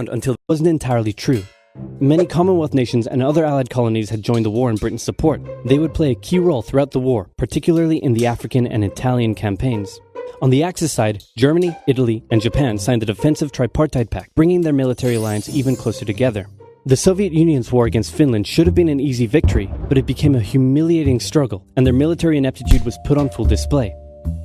until it wasn't entirely true. Many Commonwealth nations and other Allied colonies had joined the war in Britain's support. They would play a key role throughout the war, particularly in the African and Italian campaigns. On the Axis side, Germany, Italy, and Japan signed the defensive tripartite pact, bringing their military alliance even closer together. The Soviet Union's war against Finland should have been an easy victory, but it became a humiliating struggle, and their military ineptitude was put on full display.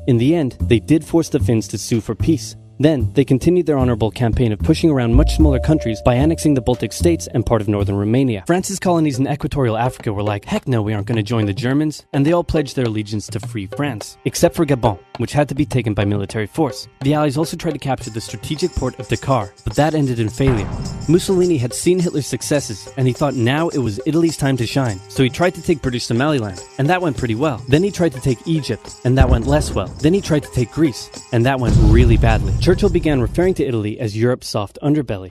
In the end, they did force the Finns to sue for peace. Then, they continued their honorable campaign of pushing around much smaller countries by annexing the Baltic states and part of northern Romania. France's colonies in equatorial Africa were like, heck no, we aren't going to join the Germans, and they all pledged their allegiance to free France, except for Gabon, which had to be taken by military force. The Allies also tried to capture the strategic port of Dakar, but that ended in failure. Mussolini had seen Hitler's successes, and he thought now it was Italy's time to shine, so he tried to take British Somaliland, and that went pretty well. Then he tried to take Egypt, and that went less well. Then he tried to take Greece, and that went really badly. Churchill began referring to Italy as Europe's soft underbelly.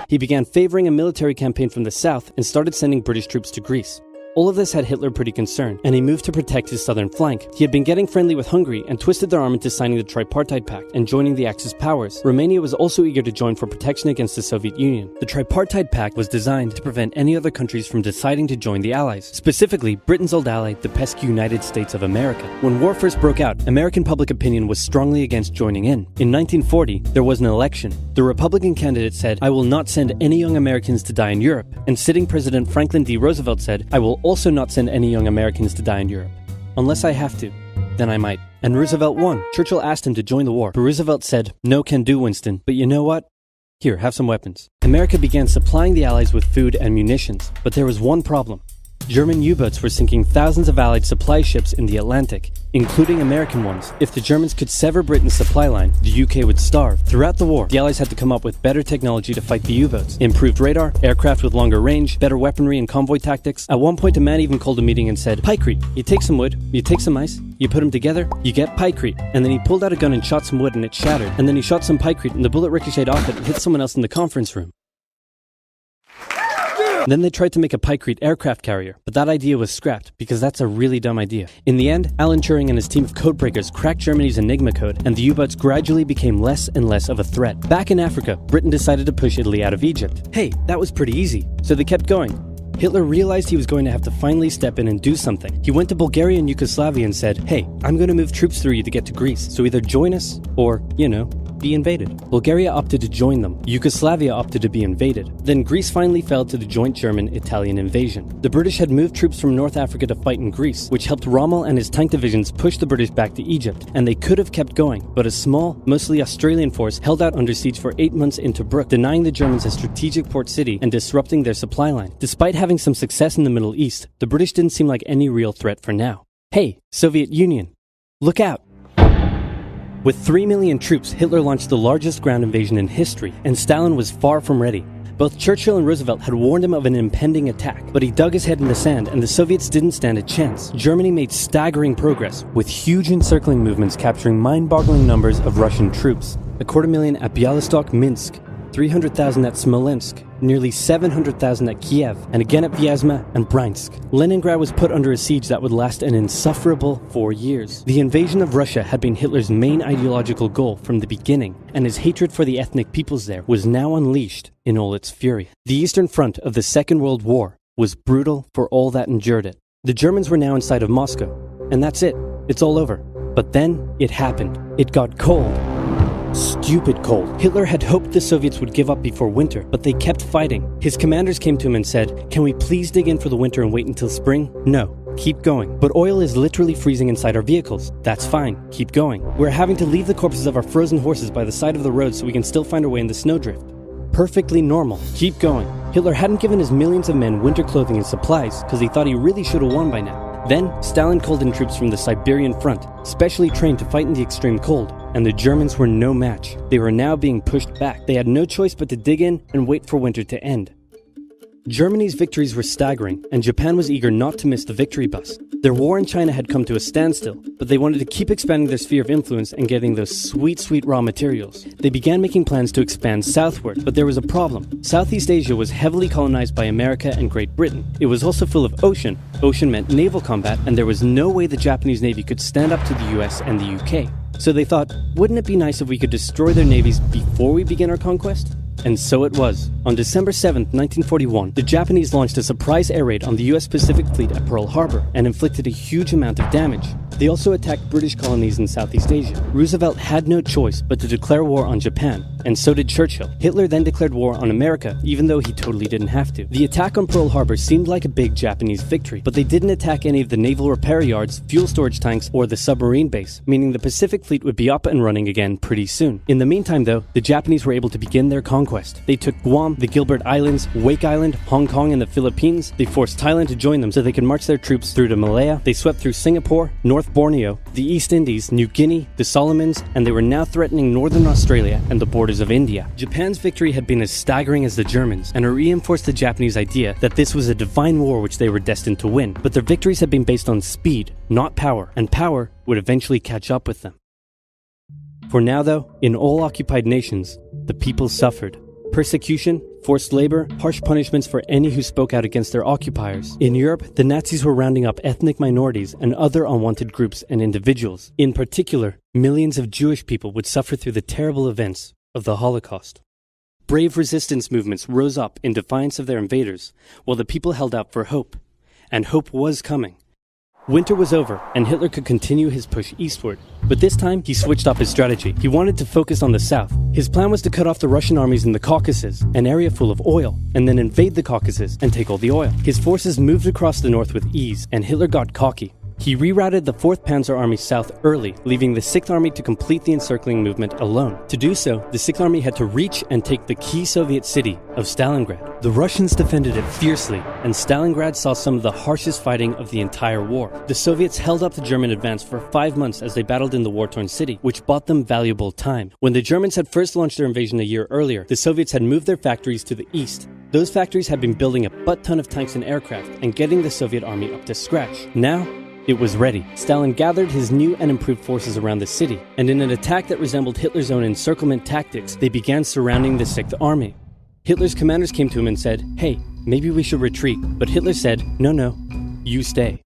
He began favoring a military campaign from the south and started sending British troops to Greece. All of this had Hitler pretty concerned, and he moved to protect his southern flank. He had been getting friendly with Hungary and twisted their arm into signing the Tripartite Pact and joining the Axis powers. Romania was also eager to join for protection against the Soviet Union. The Tripartite Pact was designed to prevent any other countries from deciding to join the Allies, specifically Britain's old ally, the pesky United States of America. When war first broke out, American public opinion was strongly against joining in. In 1940, there was an election. The Republican candidate said, "I will not send any young Americans to die in Europe," and sitting President Franklin D. Roosevelt said, "I will also not send any young Americans to die in Europe. Unless I have to, then I might." And Roosevelt won. Churchill asked him to join the war, but Roosevelt said, "No can do, Winston, but you know what? Here, have some weapons." America began supplying the Allies with food and munitions, but there was one problem. German U-boats were sinking thousands of Allied supply ships in the Atlantic, including American ones. If the Germans could sever Britain's supply line, the UK would starve. Throughout the war, the Allies had to come up with better technology to fight the U-boats. Improved radar, aircraft with longer range, better weaponry and convoy tactics. At one point, a man even called a meeting and said, "Pikecrete, you take some wood, you take some ice, you put them together, you get pikecrete." And then he pulled out a gun and shot some wood and it shattered. And then he shot some pikecrete and the bullet ricocheted off it and hit someone else in the conference room. Then they tried to make a pikecrete aircraft carrier, but that idea was scrapped because that's a really dumb idea. In the end, Alan Turing and his team of codebreakers cracked Germany's Enigma code, and the U-boats gradually became less and less of a threat. Back in Africa, Britain decided to push Italy out of Egypt. Hey, that was pretty easy, so they kept going. Hitler realized he was going to have to finally step in and do something. He went to Bulgaria and Yugoslavia and said, "Hey, I'm going to move troops through you to get to Greece, so either join us or, be invaded." Bulgaria opted to join them. Yugoslavia opted to be invaded. Then Greece finally fell to the joint German-Italian invasion. The British had moved troops from North Africa to fight in Greece, which helped Rommel and his tank divisions push the British back to Egypt. And they could have kept going, but a small, mostly Australian force held out under siege for 8 months in Tobruk, denying the Germans a strategic port city and disrupting their supply line. Despite having some success in the Middle East, the British didn't seem like any real threat for now. Hey, Soviet Union, look out! With 3 million troops, Hitler launched the largest ground invasion in history, and Stalin was far from ready. Both Churchill and Roosevelt had warned him of an impending attack, but he dug his head in the sand and the Soviets didn't stand a chance. Germany made staggering progress, with huge encircling movements capturing mind-boggling numbers of Russian troops. 250,000 at Bialystok, Minsk, 300,000 at Smolensk, nearly 700,000 at Kiev, and again at Vyazma and Bryansk. Leningrad was put under a siege that would last an insufferable 4 years. The invasion of Russia had been Hitler's main ideological goal from the beginning, and his hatred for the ethnic peoples there was now unleashed in all its fury. The Eastern Front of the Second World War was brutal for all that endured it. The Germans were now inside of Moscow, and that's it. It's all over. But then it happened. It got cold. Stupid cold. Hitler had hoped the Soviets would give up before winter, but they kept fighting. His commanders came to him and said, "Can we please dig in for the winter and wait until spring?" "No, keep going." "But oil is literally freezing inside our vehicles." "That's fine, keep going." "We're having to leave the corpses of our frozen horses by the side of the road so we can still find our way in the snowdrift." "Perfectly normal, keep going." Hitler hadn't given his millions of men winter clothing and supplies because he thought he really should have won by now. Then, Stalin called in troops from the Siberian front, specially trained to fight in the extreme cold, and the Germans were no match. They were now being pushed back. They had no choice but to dig in and wait for winter to end. Germany's victories were staggering, and Japan was eager not to miss the victory bus. Their war in China had come to a standstill, but they wanted to keep expanding their sphere of influence and getting those sweet, sweet raw materials. They began making plans to expand southward, but there was a problem. Southeast Asia was heavily colonized by America and Great Britain. It was also full of ocean. Ocean meant naval combat, and there was no way the Japanese Navy could stand up to the US and the UK. So they thought, wouldn't it be nice if we could destroy their navies before we begin our conquest? And so it was. On December 7, 1941, the Japanese launched a surprise air raid on the US Pacific Fleet at Pearl Harbor and inflicted a huge amount of damage. They also attacked British colonies in Southeast Asia. Roosevelt had no choice but to declare war on Japan, and so did Churchill. Hitler then declared war on America, even though he totally didn't have to. The attack on Pearl Harbor seemed like a big Japanese victory, but they didn't attack any of the naval repair yards, fuel storage tanks, or the submarine base, meaning the Pacific Fleet would be up and running again pretty soon. In the meantime, though, the Japanese were able to begin their conquest. They took Guam, the Gilbert Islands, Wake Island, Hong Kong, and the Philippines. They forced Thailand to join them so they could march their troops through to Malaya. They swept through Singapore, North Borneo, the East Indies, New Guinea, the Solomons, and they were now threatening northern Australia and the borders of India. Japan's victory had been as staggering as the Germans, and it reinforced the Japanese idea that this was a divine war which they were destined to win. But their victories had been based on speed, not power, and power would eventually catch up with them. For now, though, in all occupied nations, the people suffered. Persecution, forced labor, harsh punishments for any who spoke out against their occupiers. In Europe, the Nazis were rounding up ethnic minorities and other unwanted groups and individuals. In particular, millions of Jewish people would suffer through the terrible events of the Holocaust. Brave resistance movements rose up in defiance of their invaders, while the people held out for hope. And hope was coming. Winter was over, and Hitler could continue his push eastward. But this time, he switched up his strategy. He wanted to focus on the south. His plan was to cut off the Russian armies in the Caucasus, an area full of oil, and then invade the Caucasus and take all the oil. His forces moved across the north with ease, and Hitler got cocky. He rerouted the 4th Panzer Army south early, leaving the 6th Army to complete the encircling movement alone. To do so, the 6th Army had to reach and take the key Soviet city of Stalingrad. The Russians defended it fiercely, and Stalingrad saw some of the harshest fighting of the entire war. The Soviets held up the German advance for 5 months as they battled in the war-torn city, which bought them valuable time. When the Germans had first launched their invasion a year earlier, the Soviets had moved their factories to the east. Those factories had been building a butt-ton of tanks and aircraft and getting the Soviet army up to scratch. Now, it was ready. Stalin gathered his new and improved forces around the city, and in an attack that resembled Hitler's own encirclement tactics, they began surrounding the 6th Army. Hitler's commanders came to him and said, "Hey, maybe we should retreat." But Hitler said, No, you stay.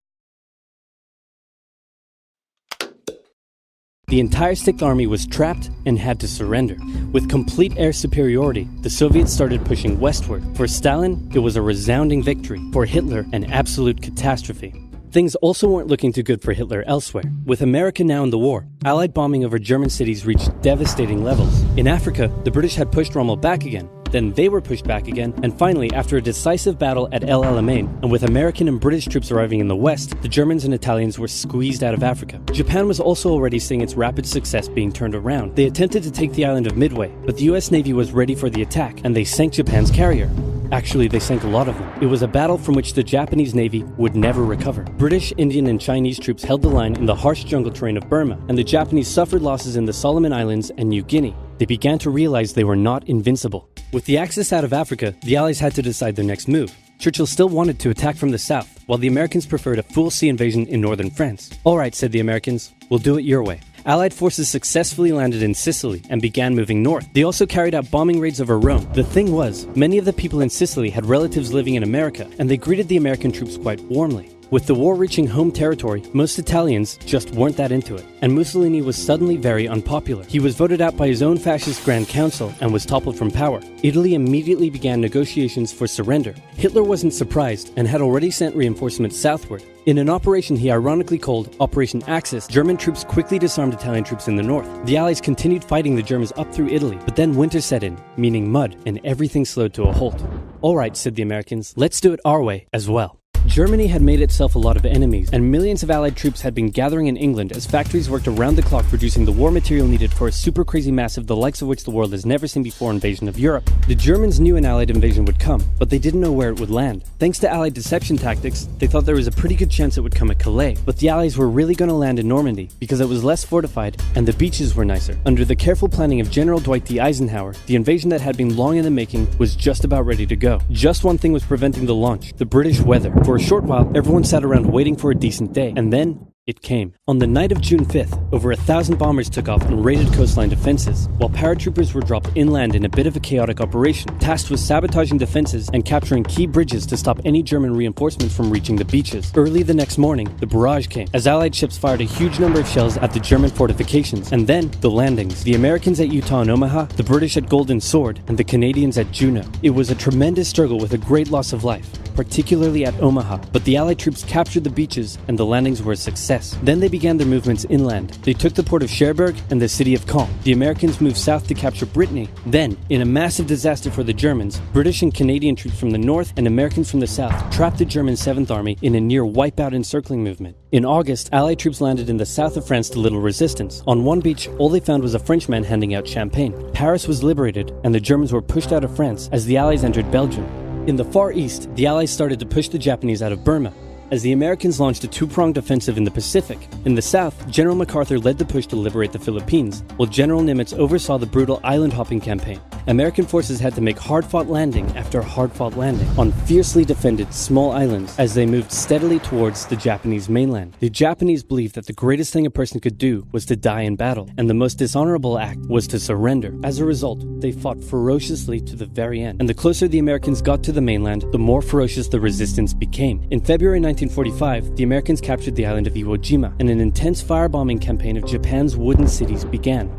The entire 6th Army was trapped and had to surrender. With complete air superiority, the Soviets started pushing westward. For Stalin, it was a resounding victory. For Hitler, an absolute catastrophe. Things also weren't looking too good for Hitler elsewhere. With America now in the war, Allied bombing over German cities reached devastating levels. In Africa, the British had pushed Rommel back again. Then they were pushed back again, and finally, after a decisive battle at El Alamein, and with American and British troops arriving in the west, the Germans and Italians were squeezed out of Africa. Japan was also already seeing its rapid success being turned around. They attempted to take the island of Midway, but the US Navy was ready for the attack, and they sank Japan's carrier. Actually, they sank a lot of them. It was a battle from which the Japanese Navy would never recover. British, Indian, and Chinese troops held the line in the harsh jungle terrain of Burma, and the Japanese suffered losses in the Solomon Islands and New Guinea. They began to realize they were not invincible. With the Axis out of Africa, the Allies had to decide their next move. Churchill still wanted to attack from the south, while the Americans preferred a full sea invasion in northern France. "All right," said the Americans, "we'll do it your way." Allied forces successfully landed in Sicily and began moving north. They also carried out bombing raids over Rome. The thing was, many of the people in Sicily had relatives living in America, and they greeted the American troops quite warmly. With the war reaching home territory, most Italians just weren't that into it, and Mussolini was suddenly very unpopular. He was voted out by his own fascist Grand Council and was toppled from power. Italy immediately began negotiations for surrender. Hitler wasn't surprised and had already sent reinforcements southward. In an operation he ironically called Operation Axis, German troops quickly disarmed Italian troops in the north. The Allies continued fighting the Germans up through Italy, but then winter set in, meaning mud, and everything slowed to a halt. "All right," said the Americans, "let's do it our way as well." Germany had made itself a lot of enemies, and millions of Allied troops had been gathering in England as factories worked around the clock producing the war material needed for a super crazy massive the likes of which the world has never seen before invasion of Europe. The Germans knew an Allied invasion would come, but they didn't know where it would land. Thanks to Allied deception tactics, they thought there was a pretty good chance it would come at Calais, but the Allies were really going to land in Normandy because it was less fortified and the beaches were nicer. Under the careful planning of General Dwight D. Eisenhower, the invasion that had been long in the making was just about ready to go. Just one thing was preventing the launch: the British weather. For a short while, everyone sat around waiting for a decent day, and then It came. On the night of June 5th, over 1,000 bombers took off and raided coastline defenses, while paratroopers were dropped inland in a bit of a chaotic operation, tasked with sabotaging defenses and capturing key bridges to stop any German reinforcements from reaching the beaches. Early the next morning, the barrage came, as Allied ships fired a huge number of shells at the German fortifications, and then the landings. The Americans at Utah and Omaha, the British at Golden Sword, and the Canadians at Juneau. It was a tremendous struggle with a great loss of life, particularly at Omaha, but the Allied troops captured the beaches and the landings were a success. Then they began their movements inland. They took the port of Cherbourg and the city of Caen. The Americans moved south to capture Brittany. Then, in a massive disaster for the Germans, British and Canadian troops from the north and Americans from the south trapped the German 7th Army in a near wipeout encircling movement. In August, Allied troops landed in the south of France to little resistance. On one beach, all they found was a Frenchman handing out champagne. Paris was liberated, and the Germans were pushed out of France as the Allies entered Belgium. In the Far East, the Allies started to push the Japanese out of Burma, as the Americans launched a two-pronged offensive in the Pacific. In the south, General MacArthur led the push to liberate the Philippines, while General Nimitz oversaw the brutal island-hopping campaign. American forces had to make hard-fought landing after hard-fought landing on fiercely defended small islands as they moved steadily towards the Japanese mainland. The Japanese believed that the greatest thing a person could do was to die in battle, and the most dishonorable act was to surrender. As a result, they fought ferociously to the very end, and the closer the Americans got to the mainland, the more ferocious the resistance became. In February 1945, the Americans captured the island of Iwo Jima, and an intense firebombing campaign of Japan's wooden cities began.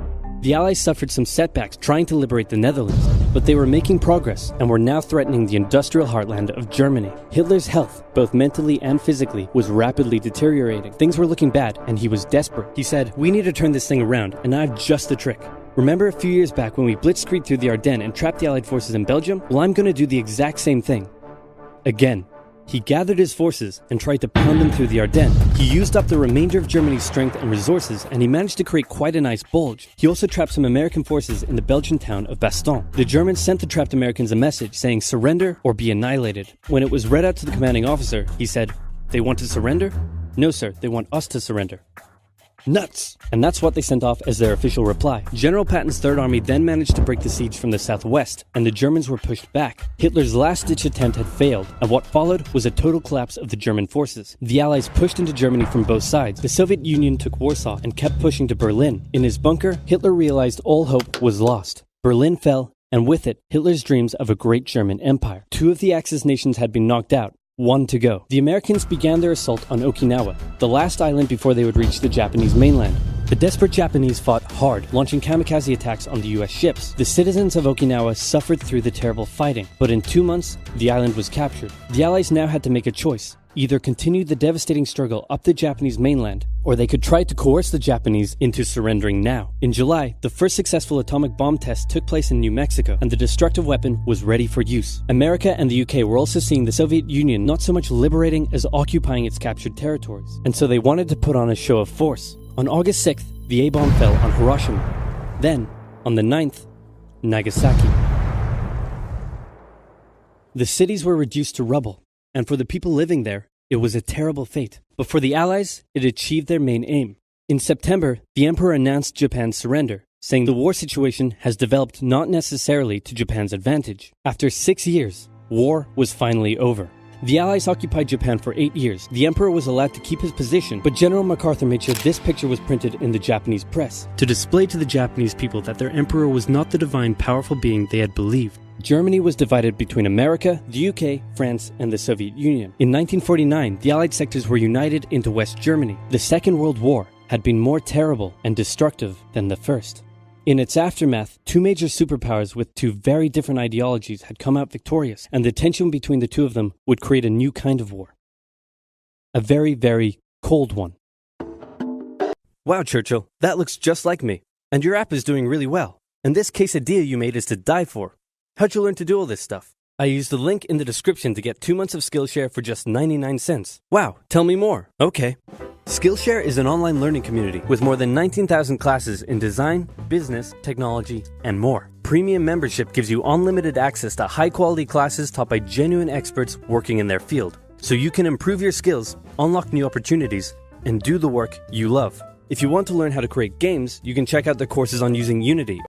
The Allies suffered some setbacks trying to liberate the Netherlands, but they were making progress and were now threatening the industrial heartland of Germany. Hitler's health, both mentally and physically, was rapidly deteriorating. Things were looking bad, and he was desperate. He said, "We need to turn this thing around, and I've just the trick. Remember a few years back when we blitzkrieged through the Ardennes and trapped the Allied forces in Belgium? Well, I'm going to do the exact same thing. Again." He gathered his forces and tried to pound them through the Ardennes. He used up the remainder of Germany's strength and resources, and he managed to create quite a nice bulge. He also trapped some American forces in the Belgian town of Bastogne. The Germans sent the trapped Americans a message saying surrender or be annihilated. When it was read out to the commanding officer, he said, "They want to surrender? No, sir, they want us to surrender." Nuts! And that's what they sent off as their official reply. General Patton's Third Army then managed to break the siege from the southwest, and the Germans were pushed back. Hitler's last-ditch attempt had failed, and what followed was a total collapse of the German forces. The Allies pushed into Germany from both sides. The Soviet Union took Warsaw and kept pushing to Berlin. In his bunker, Hitler realized all hope was lost. Berlin fell, and with it, Hitler's dreams of a great German empire. Two of the Axis nations had been knocked out. One to go. The Americans began their assault on Okinawa, the last island before they would reach the Japanese mainland. The desperate Japanese fought hard, launching kamikaze attacks on the US ships. The citizens of Okinawa suffered through the terrible fighting, but in 2 months, the island was captured. The Allies now had to make a choice. Either continue the devastating struggle up the Japanese mainland, or they could try to coerce the Japanese into surrendering now. In July, the first successful atomic bomb test took place in New Mexico, and the destructive weapon was ready for use. America and the UK were also seeing the Soviet Union not so much liberating as occupying its captured territories, and so they wanted to put on a show of force. On August 6th, the A-bomb fell on Hiroshima. Then, on the 9th, Nagasaki. The cities were reduced to rubble, and for the people living there, it was a terrible fate. But for the Allies, it achieved their main aim. In September, the Emperor announced Japan's surrender, saying the war situation has developed not necessarily to Japan's advantage. After 6 years, war was finally over. The Allies occupied Japan for 8 years. The Emperor was allowed to keep his position, but General MacArthur made sure this picture was printed in the Japanese press, to display to the Japanese people that their Emperor was not the divine, powerful being they had believed. Germany was divided between America, the UK, France, and the Soviet Union. In 1949, the Allied sectors were united into West Germany. The Second World War had been more terrible and destructive than the first. In its aftermath, two major superpowers with two very different ideologies had come out victorious, and the tension between the two of them would create a new kind of war. A very, very cold one. Wow, Churchill, that looks just like me. And your app is doing really well. And this quesadilla you made is to die for. How'd you learn to do all this stuff? I used the link in the description to get 2 months of Skillshare for just 99 cents. Wow, tell me more. Okay. Skillshare is an online learning community with more than 19,000 classes in design, business, technology, and more. Premium membership gives you unlimited access to high-quality classes taught by genuine experts working in their field, so you can improve your skills, unlock new opportunities, and do the work you love. If you want to learn how to create games, you can check out the courses on using Unity